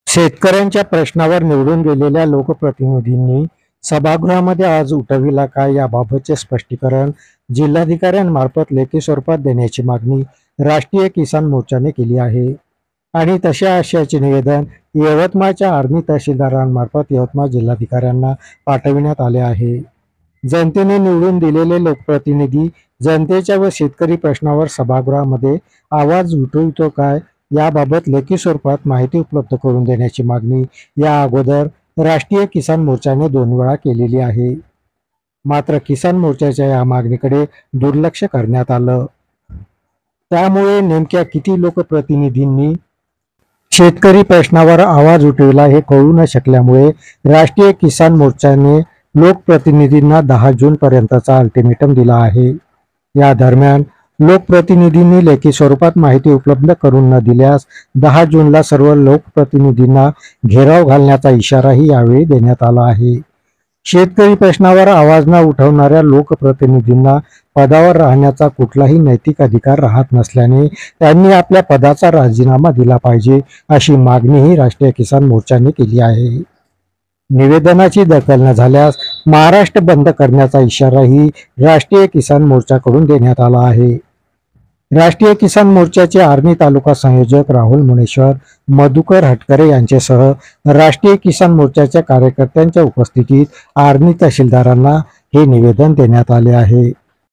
शेतकऱ्यांच्या प्रश्नावर निवडून गेलेल्या लोकप्रतिनिधींनी सभागृहामध्ये आज उठविला काय याबाबतचे स्पष्टीकरण जिल्हाधिकाऱ्यांमार्फत लेखी स्वरूपात देण्याची मागणी राष्ट्रीय किसान मोर्चाने केली आहे आणि तशा आशयाचे निवेदन यवतमाळच्या आर्मी तहसीलदारांमार्फत यवतमाळ जिल्हाधिकाऱ्यांना पाठविण्यात आले आहे। जनतेने निवडून दिलेले लोकप्रतिनिधी जनतेच्या व शेतकरी प्रश्नावर सभागृहामध्ये आवाज उठवितो काय याबाबत लेखी स्वरूपात माहिती उपलब्ध करून देण्याची मागणी या अगोदर राष्ट्रीय किसान मोर्चाने 2 वेळा केलेली आहे। मात्र किसान मोर्चाच्या या मागणीकडे दुर्लक्ष करण्यात आलं। त्यामुळे नेमक्या किती लोकप्रतिनिधींनी शेतकरी प्रश्नावर आवाज उठविला हे कळू न शकल्यामुळे राष्ट्रीय किसान मोर्चाने लोकप्रतिनिधींना 10 जून पर्यंतचा अल्टिमेटम दिला आहे। या दरम्यान लोकप्रतिनिधींनी लेखी स्वरूपात माहिती उपलब्ध करून न दिल्यास 10 जूनला सर्व लोकप्रतिनिधींना घेराव घालण्याचा इशाराही यावेळी देण्यात आला आहे। शेतकरी प्रश्नावर आवाज न उठवणाऱ्या लोकप्रतिनिधींना पदावर राहण्याचा कुठलाही नैतिक अधिकार राहत नसल्याने त्यांनी आपल्या पदाचा राजीनामा दिला पाहिजे अशी मागणीही राष्ट्रीय किसान मोर्चाने केली आहे। निवेदनाची दखल न झाल्यास महाराष्ट्र बंद करण्याचा इशाराही राष्ट्रीय किसान मोर्चाकडून देण्यात आला आहे। राष्ट्रीय किसान मोर्चाचे आर्णी तालुका संयोजक राहुल मुनेश्वर, मधुकर हटकरे यांच्यासह राष्ट्रीय किसान मोर्चाच्या कार्यकर्त्यांच्या उपस्थितीत आर्णी तहसीलदारांना हे निवेदन देण्यात आले आहे।